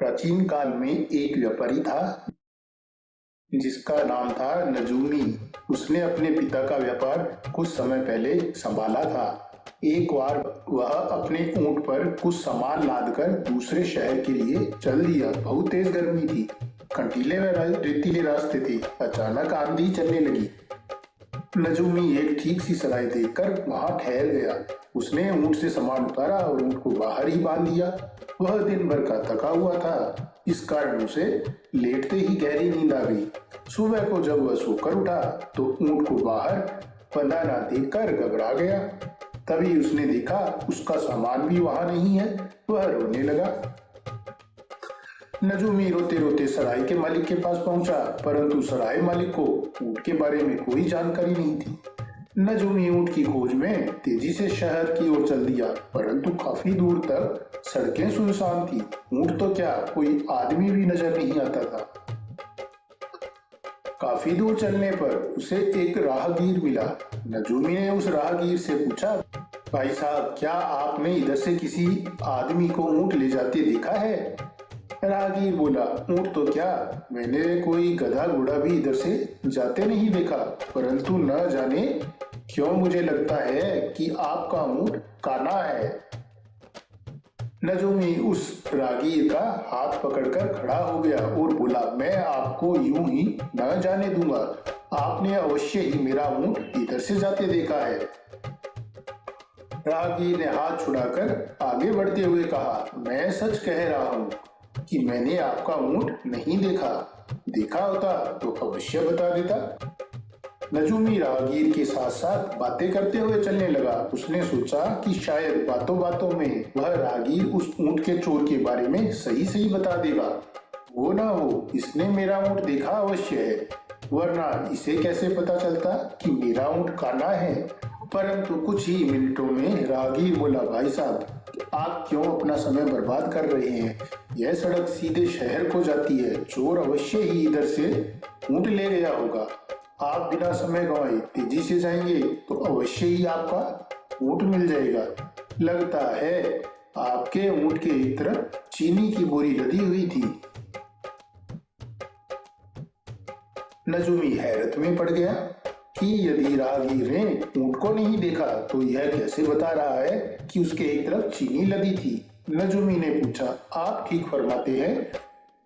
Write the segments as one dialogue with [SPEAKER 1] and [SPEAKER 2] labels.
[SPEAKER 1] प्राचीन काल में एक व्यापारी था जिसका नाम था नजूमी। उसने अपने पिता का व्यापार कुछ समय पहले संभाला था। एक बार वह अपने ऊंट पर कुछ सामान लादकर दूसरे शहर के लिए चल दिया। बहुत तेज गर्मी थी, कंटीले व रेतीले रास्ते थे। अचानक आंधी चलने लगी। नजूमी एक ठीक सी सराय देखकर वहां ठहर गया। उसने ऊंट से सामान उतारा और ऊंट को बाहर ही बांध दिया। वह दिन भर का थका हुआ था, इस कारण उसे लेटते ही गहरी नींद आ गई। सुबह को जब वह सोकर उठा तो ऊंट को बाहर बंधा ना देखकर घबरा गया। तभी उसने देखा उसका सामान भी वहां नहीं है। वह रोने लगा। नजूमी रोते रोते सराय के मालिक के पास पहुंचा, परंतु सराय मालिक को ऊंट के बारे में कोई जानकारी नहीं थी। नजूमी ऊंट की खोज में तेजी से शहर की ओर चल दिया, परंतु काफी दूर तक सड़कें सुनसान थी। ऊंट तो क्या, कोई आदमी भी नजर नहीं आता था। काफी दूर चलने पर उसे एक राहगीर मिला। नजूमी ने उस राहगीर से पूछा, भाई साहब, क्या आपने इधर से किसी आदमी को ऊंट ले जाते देखा है? राहगीर बोला, ऊंट तो क्या, मैंने कोई गधा घोड़ा भी इधर से जाते नहीं देखा, परंतु न जाने क्यों मुझे लगता है कि आपका ऊंट काना है। नजूमी उस राहगीर का हाथ पकड़कर खड़ा हो गया और बोला, मैं आपको यूं ही न जाने दूंगा। आपने अवश्य ही मेरा ऊंट इधर से जाते देखा है। राहगीर ने हाथ छुड़ाकर आगे बढ़ते हुए कहा, मैं सच कह रहा हूँ कि मैंने आपका ऊंट नहीं देखा। देखा होता तो अवश्य बता देता। नजूमी राहगीर के साथ साथ बातें करते हुए चलने लगा। उसने सोचा कि शायद बातों बातों में वह राहगीर उस ऊंट के चोर के बारे में सही सही बता देगा। वो ना हो, इसने मेरा ऊंट देखा अवश्य है, वरना इसे कैसे पता चलता कि मेरा ऊंट काना है। परंतु कुछ ही मिनटों में राहगीर बोला, भाई साहब, आप क्यों अपना समय बर्बाद कर रहे हैं? यह सड़क सीधे शहर को जाती है। चोर अवश्य ही इधर से ऊंट ले गया होगा। आप बिना समय गंवाए तेजी से जाएंगे तो अवश्य ही आपका ऊंट मिल जाएगा। लगता है आपके ऊंट के एक तरफ चीनी की बोरी लदी हुई थी। नजूमी हैरत में पड़ गया कि यदि राहगीर ने ऊंट को नहीं देखा तो यह कैसे बता रहा है कि उसके एक तरफ चीनी लदी थी। नजूमी ने पूछा, आप ठीक फरमाते हैं,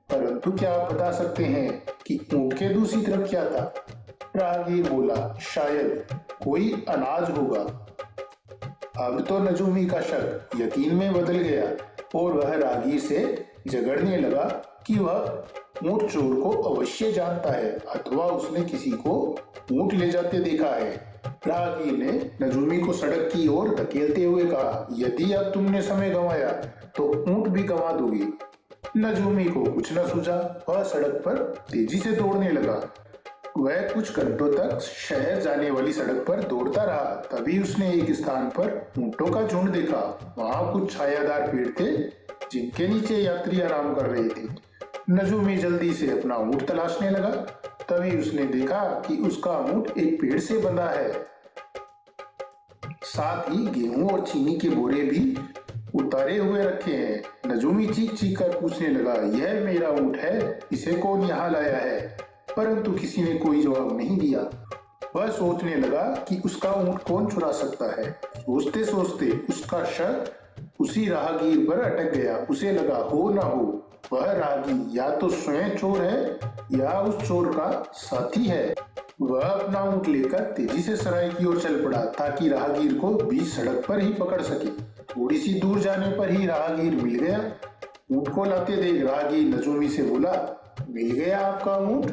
[SPEAKER 1] परंतु क्या आप बता सकते हैं कि ऊंट के दूसरी तरफ क्या था? राहगीर बोला, शायद कोई अनाज होगा। अब तो नजूमी का शक यकीन में बदल गया और वह राहगीर से झगड़ने लगा कि वह ऊंट चोर को अवश्य जानता है अथवा उसने किसी को ऊंट ले जाते देखा है। राहगीर ने नजूमी को सड़क की ओर धकेलते हुए कहा, यदि अब तुमने समय गंवाया तो ऊंट भी गंवा दोगे। नजूमी को कुछ न सूझा। वह सड़क पर तेजी से दौड़ने लगा। वह कुछ घंटों तक शहर जाने वाली सड़क पर दौड़ता रहा। तभी उसने एक स्थान पर ऊंटों का झुंड देखा। वहां कुछ छायादार पेड़ थे जिनके नीचे यात्री आराम कर रहे थे। नजूमी जल्दी से अपना ऊंट तलाशने लगा। तभी उसने देखा कि उसका ऊंट एक पेड़ से बंधा है। साथ ही गेहूं और चीनी के बोरे भी उतारे हुए रखे हैं। नजूमी चीख चीख कर पूछने लगा, यह मेरा ऊंट है, इसे कौन यहाँ लाया है? परंतु किसी ने कोई जवाब नहीं दिया। वह सोचने लगा कि उसका ऊंट कौन चुरा सकता है। सोचते सोचते उसका शक उसी राहगीर पर अटक गया। उसे लगा, हो ना हो वह राहगीर या तो स्वयं चोर है या उस चोर का साथी है। वह अपना ऊंट लेकर तेजी से सराय की ओर चल पड़ा ताकि राहगीर को बीच सड़क पर ही पकड़ सके। थोड़ी सी दूर जाने पर ही राहगीर मिल गया। ऊंट को लाते देख राहगीर नजूमी से बोला, मिल गया आपका ऊंट?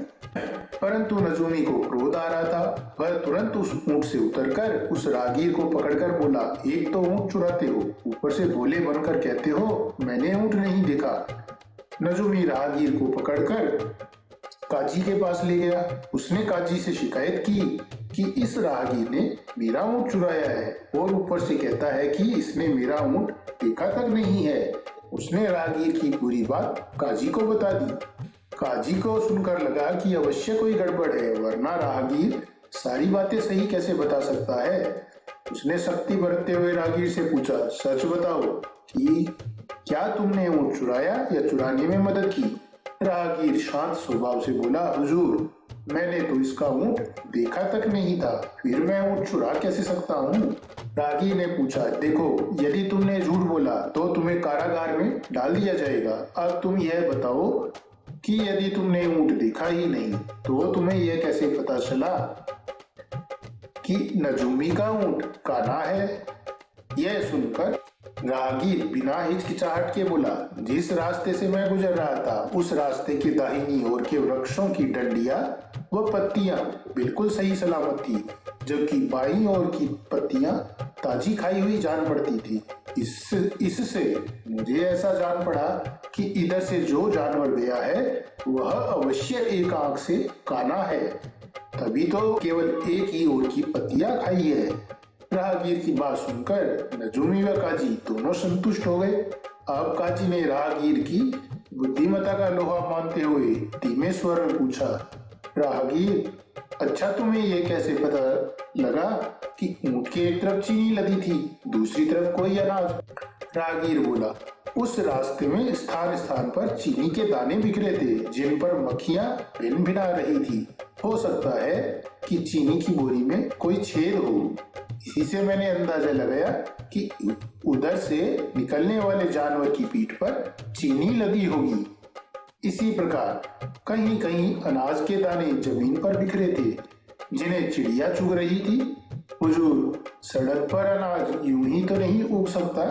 [SPEAKER 1] परंतु नजूमी को क्रोध आ रहा था। वह तुरंत उस ऊंट से उतरकर उस राहगीर को पकड़कर बोला, एक तो ऊंट चुराते हो, ऊपर से भोले बनकर कहते हो मैंने ऊंट नहीं देखा। नजूमी राहगीर को पकड़कर काजी के पास ले गया। उसने काजी से शिकायत की कि इस राहगीर ने मेरा ऊंट चुराया है और ऊपर से कहता है कि इसने मेरा ऊंट देखा तक नहीं है। उसने राहगीर की पूरी बात काजी को बता दी। काजी को सुनकर लगा कि अवश्य कोई गड़बड़ है, वरना राहगीर सारी बातें सही कैसे बता सकता है। उसने सख्ती बरतते हुए राहगीर से पूछा, सच बताओ कि क्या तुमने ऊँट चुराया या चुराने में मदद की? राहगीर शांत स्वभाव से बोला, हुजूर, मैंने तो इसका ऊँट देखा तक नहीं था, फिर मैं ऊँट चुरा कैसे सकता हूँ? राहगीर ने पूछा, देखो, यदि तुमने झूठ बोला तो तुम्हें कारागार में डाल दिया जाएगा। अब तुम यह बताओ कि यदि तुमने ऊँट देखा ही नहीं तो तुम्हें यह कैसे पता चला कि नजूमी का ऊँट काना है? यह सुनकर राहगीर बिना हिचकिचाहट के बोला, जिस रास्ते से मैं गुजर रहा था उस रास्ते की दाहिनी ओर के वृक्षों की डंडियां व पत्तियां बिल्कुल सही सलामत थी, जबकि बाईं ओर की पत्तियां ताजी खाई हुई जान पड़ती थी। इससे मुझे ऐसा जान पड़ा कि इधर से जो जानवर गया है वह अवश्य एक आंख से काना है, तभी तो केवल एक ही ओर की पत्तियां खाई है। राहगीर की बात सुनकर नजूमी व काजी दोनों संतुष्ट हो गए। अब काजी ने राहगीर की बुद्धिमत्ता का लोहा मानते हुए धीमे स्वर में पूछा, राहगीर, अच्छा तुम्हें यह कैसे पता लगा कि ऊँट के एक तरफ चीनी लदी थी, दूसरी तरफ कोई अनाज? राहगीर बोला, उस रास्ते में स्थान स्थान पर चीनी के दाने बिखरे थे, जिन पर मक्खियां भिन भिना रही थी। हो सकता है कि चीनी की बोरी में कोई छेद हो। इसी से मैंने अंदाजा लगाया कि उधर से निकलने वाले जानवर की पीठ पर चीनी लदी होगी। इसी प्रकार कहीं कहीं अनाज के दाने जमीन पर बिखरे थे, जिन्हें चिड़िया चुग रही थी। हुजूर, सड़क पर अनाज यूं ही तो नहीं उग सकता,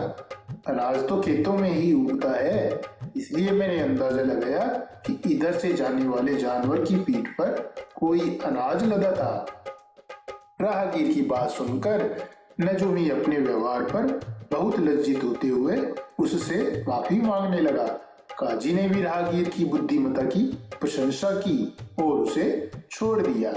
[SPEAKER 1] अनाज तो खेतों में ही उगता है, इसलिए मैंने अंदाजा लगाया कि इधर से जाने वाले जानवर की पीठ पर कोई अनाज लदा था। राहगीर की बात सुनकर नजूमी अपने व्यवहार पर बहुत लज्जित होते हुए उससे माफी मांगने लगा। काजी ने भी राहगीर की बुद्धिमत्ता की प्रशंसा की और उसे छोड़ दिया।